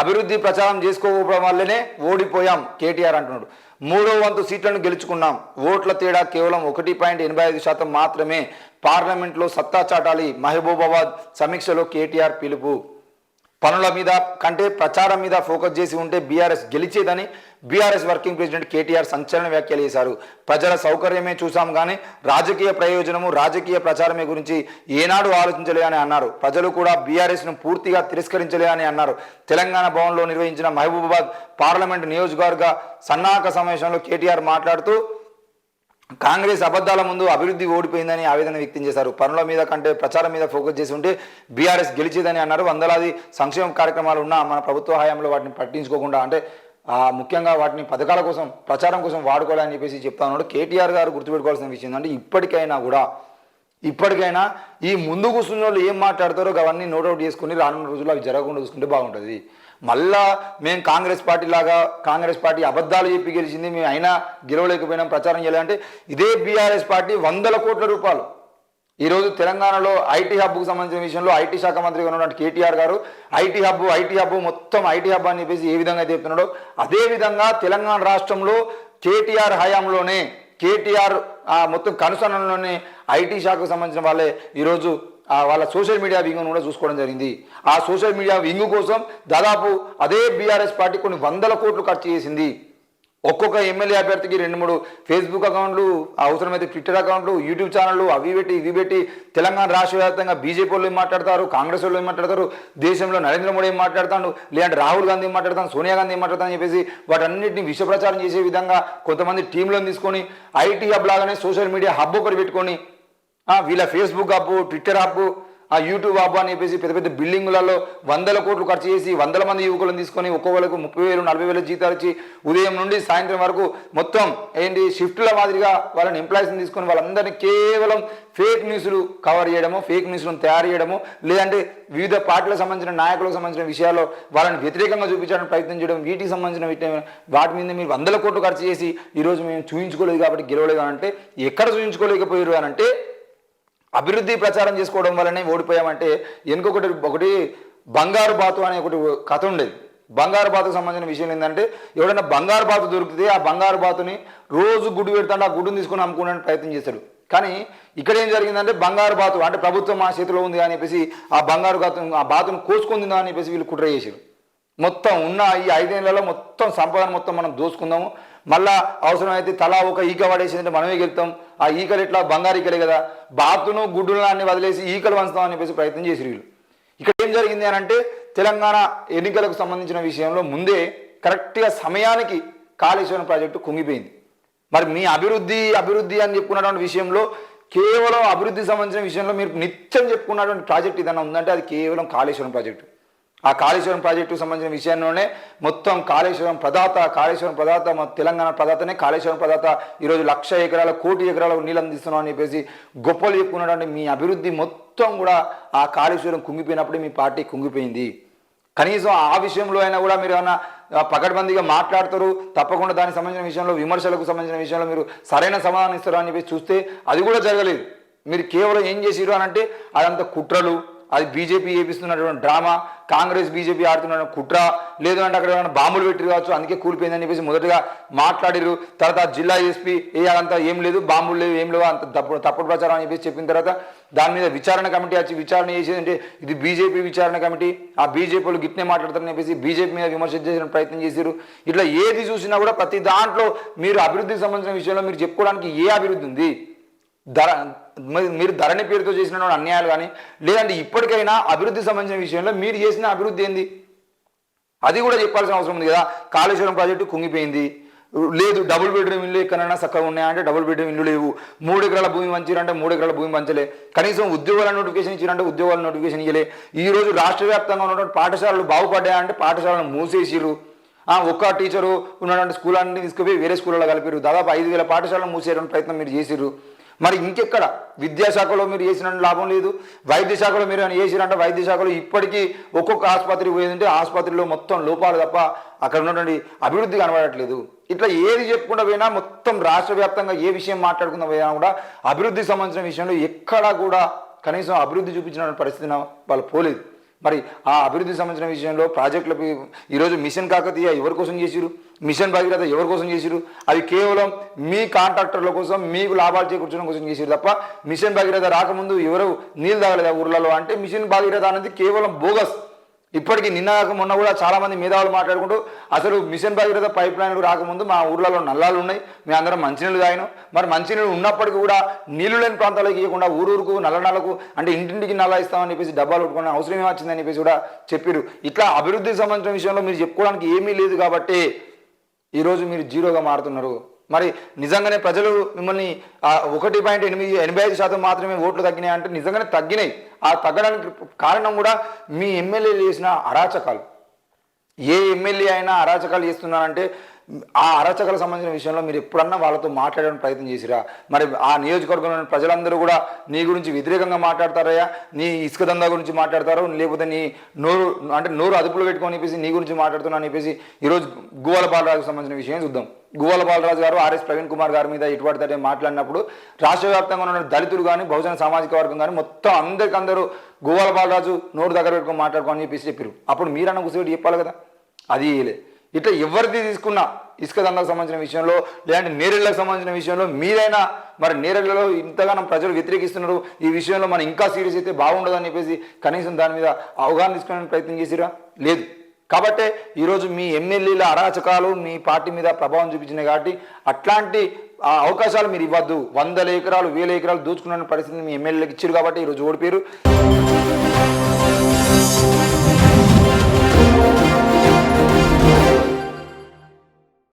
అభివృద్ధి ప్రచారం చేసుకోవడం వల్లనే ఓడిపోయాం కేటీఆర్ అంటున్నాడు. 3వ వంతు సీట్లను గెలుచుకున్నాం, ఓట్ల తేడా కేవలం 1.85% మాత్రమే, పార్లమెంట్లో సత్తా చాటాలి, మహబూబాబాద్ సమీక్షలో కేటీఆర్ పిలుపు. పనుల మీద కంటే ప్రచారం మీద ఫోకస్ చేసి ఉంటే బీఆర్ఎస్ గెలిచేదని బీఆర్ఎస్ వర్కింగ్ ప్రెసిడెంట్ కేటీఆర్ సంచలన వ్యాఖ్యలు చేశారు. ప్రజల సౌకర్యమే చూసాం కానీ రాజకీయ ప్రయోజనము రాజకీయ ప్రచారమే గురించి ఏనాడు ఆలోచించలే అని అన్నారు. ప్రజలు కూడా బీఆర్ఎస్ను పూర్తిగా తిరస్కరించలే అని అన్నారు. తెలంగాణ భవన్లో నిర్వహించిన మహబూబాబాద్ పార్లమెంటు నియోజకవర్గ సన్నాహక సమావేశంలో కేటీఆర్ మాట్లాడుతూ కాంగ్రెస్ అబద్ధాల ముందు అభివృద్ధి ఓడిపోయిందని ఆవేదన వ్యక్తం చేశారు. పనుల మీద కంటే ప్రచారం మీద ఫోకస్ చేసి ఉంటే బీఆర్ఎస్ గెలిచేదని అన్నారు. వందలాది సంక్షేమ కార్యక్రమాలు ఉన్నా మన ప్రభుత్వ హయాంలో వాటిని పట్టించుకోకుండా అంటే ముఖ్యంగా వాటిని పథకాల కోసం ప్రచారం కోసం వాడుకోవాలని చెప్పేసి చెప్తా ఉన్నాడు. కేటీఆర్ గారు గుర్తుపెట్టుకోవాల్సిన విషయం అంటే ఇప్పటికైనా ఈ ముందు కూర్చున్న వాళ్ళు ఏం మాట్లాడతారో అవన్నీ నోట్అవుట్ చేసుకుని రానున్న రోజుల్లో అవి జరగకుండా చూసుకుంటే బాగుంటుంది. మళ్ళా మేము కాంగ్రెస్ పార్టీ అబద్ధాలు చెప్పి గెలిచింది, మేము అయినా గెలవలేకపోయినాం, ప్రచారం చేయాలంటే ఇదే బీఆర్ఎస్ పార్టీ 100 కోట్ల రూపాయలు ఈరోజు తెలంగాణలో ఐటీ హబ్కు సంబంధించిన విషయంలో ఐటీ శాఖ మంత్రిగా ఉన్నటువంటి కేటీఆర్ గారు ఐటీ హబ్ మొత్తం ఐటీ హబ్ అని చెప్పేసి ఏ విధంగా చెప్తున్నాడో అదేవిధంగా తెలంగాణ రాష్ట్రంలో కేటీఆర్ హయాంలోనే కేటీఆర్ మొత్తం కనుసరణలోనే ఐటీ శాఖకు సంబంధించిన వాళ్ళే ఈరోజు వాళ్ళ సోషల్ మీడియా వింగ్ను కూడా చూసుకోవడం జరిగింది. ఆ సోషల్ మీడియా వింగ్ కోసం దాదాపు అదే బీఆర్ఎస్ పార్టీ కొన్ని 100 కోట్లు ఖర్చు చేసింది. ఒక్కొక్క ఎమ్మెల్యే అభ్యర్థికి 2-3 ఫేస్బుక్ అకౌంట్లు, అవసరమైతే ట్విట్టర్ అకౌంట్లు, యూట్యూబ్ ఛానళ్ళు అవి పెట్టి తెలంగాణ రాష్ట్ర వ్యాప్తంగా బీజేపీ వాళ్ళు ఏం మాట్లాడతారు, కాంగ్రెస్ వాళ్ళు ఏం మాట్లాడతారు, దేశంలో నరేంద్ర మోడీ ఏం మాట్లాడతాడు, లేదంటే రాహుల్ గాంధీ ఏం మాట్లాడతాను, సోనియా గాంధీ ఏం మాట్లాడతాను అని చెప్పేసి వాటన్నిటిని విష ప్రచారం చేసే విధంగా కొంతమంది టీంలను తీసుకొని ఐటీ హబ్ లాగానే సోషల్ మీడియా హబ్ ఒకటి పెట్టుకొని వీళ్ళ Facebook hub, Twitter hub, YouTube hub అని చెప్పేసి పెద్ద బిల్డింగులలో 100 కోట్లు ఖర్చు చేసి 100 మంది యువకులను తీసుకొని ఒక్కొక్కరికి 30,000 40,000 జీతాలు ఇచ్చి ఉదయం నుండి సాయంత్రం వరకు మొత్తం షిఫ్ట్ల మాదిరిగా వాళ్ళని ఎంప్లాయీస్ని తీసుకొని వాళ్ళందరినీ కేవలం ఫేక్ న్యూస్లు కవర్ చేయడము, ఫేక్ న్యూస్లను తయారు చేయడము, లేదంటే వివిధ పార్టీలకు సంబంధించిన నాయకులకు సంబంధించిన విషయాల్లో వాళ్ళని వ్యతిరేకంగా చూపించడానికి ప్రయత్నం చేయడం, వీటికి సంబంధించిన వాటి మీద మీరు 100 కోట్లు ఖర్చు చేసి ఈరోజు మేము చూపించుకోలేదు కాబట్టి గెలవలేదు అంటే ఎక్కడ చూపించుకోలేకపోయారు అని అంటే అభివృద్ధి ప్రచారం చేసుకోవడం వల్లనే ఓడిపోయామంటే ఒకటి బంగారు బాతు అనే ఒకటి కథ ఉండేది. బంగారు బాతుకు సంబంధించిన విషయం ఏంటంటే ఎవడైనా బంగారు బాతు దొరికితే ఆ బంగారు బాతుని రోజు గుడ్డు పెడతాడు, ఆ గుడ్డుని తీసుకొని అమ్ముకోవడానికి ప్రయత్నం చేస్తాడు. కానీ ఇక్కడ ఏం జరిగిందంటే బంగారు బాతు అంటే ప్రభుత్వం మా చేతిలో ఉంది అని చెప్పేసి ఆ బాతును కోసుకుందా అని చెప్పేసి వీళ్ళు కుట్ర చేశారు. మొత్తం ఉన్న ఈ 5 ఏళ్లలో మొత్తం సంపదను మొత్తం మనం దోసుకుందాము, మళ్ళా అవసరమైతే తలా ఒక ఈక పడేసిందంటే మనమే గెలుతాం, ఆ ఈకలు ఎట్లా బంగారు ఈకలే కదా, బాతును గుడ్డులను అన్ని వదిలేసి ఈకలు వంచుతామని చెప్పేసి ప్రయత్నం చేసి వీళ్ళు. ఇక్కడ ఏం జరిగింది అని అంటే తెలంగాణ ఎన్నికలకు సంబంధించిన విషయంలో ముందే కరెక్ట్గా సమయానికి కాళేశ్వరం ప్రాజెక్టు కుంగిపోయింది. మరి మీ అభివృద్ధి అని చెప్పుకున్నటువంటి విషయంలో కేవలం అభివృద్ధికి సంబంధించిన విషయంలో మీరు నిత్యం చెప్పుకున్నటువంటి ప్రాజెక్ట్ ఏదైనా ఉందంటే అది కేవలం కాళేశ్వరం ప్రాజెక్టు. ఆ కాళేశ్వరం ప్రాజెక్టుకు సంబంధించిన విషయంలోనే మొత్తం కాళేశ్వరం ప్రదాత మన తెలంగాణ ప్రదాతనే కాళేశ్వరం ప్రదాత ఈరోజు 1,00,000 ఎకరాల 1 కోటి ఎకరాల నీళ్ళు అందిస్తున్నాం అని చెప్పేసి గొప్పలు చెప్పుకున్నటువంటి మీ అభివృద్ధి మొత్తం కూడా ఆ కాళేశ్వరం కుంగిపోయినప్పుడే మీ పార్టీ కుంగిపోయింది. కనీసం ఆ విషయంలో అయినా కూడా మీరు ఏమైనా పకడ్బందీగా మాట్లాడతారు, తప్పకుండా దానికి సంబంధించిన విషయంలో విమర్శలకు సంబంధించిన విషయంలో మీరు సరైన సమాధానం ఇస్తారు అని చెప్పేసి చూస్తే అది కూడా జరగలేదు. మీరు కేవలం ఏం చేసిరు అని అంటే అదంతా కుట్రలు, అది బీజేపీ చేపిస్తున్నటువంటి డ్రామా, కాంగ్రెస్ బీజేపీ ఆడుతున్న కుట్ర, లేదు అంటే అక్కడ ఏమైనా బాంబులు పెట్టిరు కావచ్చు అందుకే కూలిపోయిందని చెప్పేసి మొదటగా మాట్లాడిరు. తర్వాత జిల్లా ఎస్పీ అదంతా ఏం లేదు, బాంబులు లేవు, ఏం లేవు, అంత తప్పుడు ప్రచారం అని చెప్పేసి చెప్పిన తర్వాత దాని మీద విచారణ కమిటీ వచ్చి విచారణ చేసేదంటే ఇది బీజేపీ విచారణ కమిటీ, ఆ బీజేపీ వాళ్ళు గిట్నే మాట్లాడతారని చెప్పేసి బీజేపీ మీద విమర్శ చేసిన ప్రయత్నం చేశారు. ఇట్లా ఏది చూసినా కూడా ప్రతి దాంట్లో మీరు అభివృద్ధికి సంబంధించిన విషయంలో మీరు చెప్పుకోవడానికి ఏ అభివృద్ధి ఉంది? మీరు ధరణి పేరుతో చేసిన అన్యాయాలు కానీ లేదంటే ఇప్పటికైనా అభివృద్ధి సంబంధించిన విషయంలో మీరు చేసిన అభివృద్ధి ఏంది అది కూడా చెప్పాల్సిన అవసరం ఉంది కదా. కాళేశ్వరం ప్రాజెక్టు కుంగిపోయింది, లేదు డబుల్ బెడ్రూమ్ ఇల్లు ఎక్కడైనా చక్కగా ఉన్నాయంటే డబుల్ బెడ్రూమ్ ఇల్లు లేవు, 3 ఎకరాల భూమి పంచారంటే 3 ఎకరాల భూమి పంచలే, కనీసం ఉద్యోగాల నోటిఫికేషన్ ఇచ్చారంటే ఉద్యోగాల నోటిఫికేషన్ ఇవ్వలే. ఈరోజు రాష్ట్ర వ్యాప్తంగా ఉన్నటువంటి పాఠశాలలు బాగుపడ్డాయంటే పాఠశాలను మూసేసిరు. ఒక్క టీచరు ఉన్నటువంటి స్కూల్ అన్ని తీసుకుపోయి వేరే స్కూళ్ళలో కలిపారు. దాదాపు 5,000 పాఠశాలను మూసేయడానికి ప్రయత్నం మీరు చేసిర్రు. మరి ఇంకెక్కడ విద్యాశాఖలో మీరు చేసిన లాభం లేదు, వైద్య శాఖలో మీరు ఏమైనా చేసిరంటే వైద్య శాఖలో ఇప్పటికీ ఒక్కొక్క ఆసుపత్రికి పోయిందంటే ఆసుపత్రిలో మొత్తం లోపాలు తప్ప అక్కడ ఉన్నటువంటి అభివృద్ధి కనబడట్లేదు. ఇట్లా ఏది చెప్పుకుంటూ పోయినా మొత్తం రాష్ట్ర వ్యాప్తంగా ఏ విషయం మాట్లాడుకుంటూ పోయినా కూడా అభివృద్ధికి సంబంధించిన విషయంలో ఎక్కడా కూడా కనీసం అభివృద్ధి చూపించిన పరిస్థితి వాళ్ళు పోలేదు. మరి ఆ అభివృద్ధి సంబంధించిన విషయంలో ప్రాజెక్టులకు ఈరోజు మిషన్ కాకతీయ ఎవరి కోసం చేసిరు, మిషన్ భగీరథ ఎవరి కోసం చేసిరు? అవి కేవలం మీ కాంట్రాక్టర్ల కోసం, మీకు లాభాలు చేకూర్చడం కోసం చేసిరు తప్ప మిషన్ భగీరథ రాకముందు ఎవరు నీళ్ళు తాగలేదు ఊర్లలో అంటే మిషన్ భగీరథ అనేది కేవలం బోగస్. ఇప్పటికీ నిన్న మొన్న కూడా చాలామంది మేధావులు మాట్లాడుకుంటూ అసలు మిషన్ భగీరథ పైప్ లైన్లు రాకముందు మా ఊర్లలో నల్లాలు ఉన్నాయి, మేము అందరం మంచినీళ్ళు తాగినాం. మరి మంచినీళ్ళు ఉన్నప్పటికీ కూడా నీళ్లు లేని ప్రాంతాలకు ఇవ్వకుండా ఊరూరుకు నల్లకు అంటే ఇంటింటికి నల్ల ఇస్తామని చెప్పేసి డబ్బాలు కొట్టుకుని అవసరం ఏమొచ్చిందని చెప్పేసి కూడా చెప్పారు. ఇట్లా అభివృద్ధికి సంబంధించిన విషయంలో మీరు చెప్పుకోవడానికి ఏమీ లేదు కాబట్టి ఈరోజు మీరు జీరోగా మారుతున్నారు. మరి నిజంగానే ప్రజలు మిమ్మల్ని 1.85% మాత్రమే ఓట్లు తగ్గినాయి అంటే నిజంగానే తగ్గినాయి. ఆ తగ్గడానికి కారణం కూడా మీ ఎమ్మెల్యేలు చేసిన అరాచకాలు. ఏ ఎమ్మెల్యే అయినా అరాచకాలు చేస్తున్నారంటే ఆ అరాచకాలకు సంబంధించిన విషయంలో మీరు ఎప్పుడన్నా వాళ్ళతో మాట్లాడడానికి ప్రయత్నం చేసిరా? మరి ఆ నియోజకవర్గంలోని ప్రజలందరూ కూడా నీ గురించి వ్యతిరేకంగా మాట్లాడతారయ్యా, నీ ఇసుక దందా గురించి మాట్లాడతారు, లేకపోతే నీ నోరు అదుపులో పెట్టుకొని చెప్పేసి నీ గురించి మాట్లాడుతున్నా అని చెప్పేసి ఈరోజు గువ్వల బాలరాజుకు సంబంధించిన విషయం చూద్దాం. గువ్వల బాలరాజు గారు ఆర్ఎస్ ప్రవీణ్ కుమార్ గారి మీద ఇటువంటి మాట్లాడినప్పుడు రాష్ట్ర వ్యాప్తంగా ఉన్న దళితులు కానీ బహుజన సామాజిక వర్గం కానీ మొత్తం అందరూ గువ్వల బాలరాజు నోరు దగ్గర పెట్టుకొని మాట్లాడుకోని చెప్పేసి చెప్పారు. అప్పుడు మీరన్న కూర్చోబెట్టి చెప్పాలి కదా, అది ఇట్లా ఎవరిది తీసుకున్నా ఇసుక దందాకు సంబంధించిన విషయంలో లేదంటే నేరెళ్లకు సంబంధించిన విషయంలో మీరైనా మరి నేరెళ్లలో ఇంతగానో ప్రజలు వ్యతిరేకిస్తున్నారు, ఈ విషయంలో మనం ఇంకా సీరియస్ అయితే బాగుండదని చెప్పేసి కనీసం దాని మీద అవగాహన తీసుకునే ప్రయత్నం చేసిరా? లేదు. కాబట్టే ఈరోజు మీ ఎమ్మెల్యేల అరాచకాలు మీ పార్టీ మీద ప్రభావం చూపించినాయి. కాబట్టి అట్లాంటి అవకాశాలు మీరు ఇవ్వద్దు. 100 ఎకరాలు 1000 ఎకరాలు దోచుకున్న పరిస్థితిని మీ ఎమ్మెల్యేలకు ఇచ్చారు కాబట్టి ఈరోజు ఓడిపోయారు.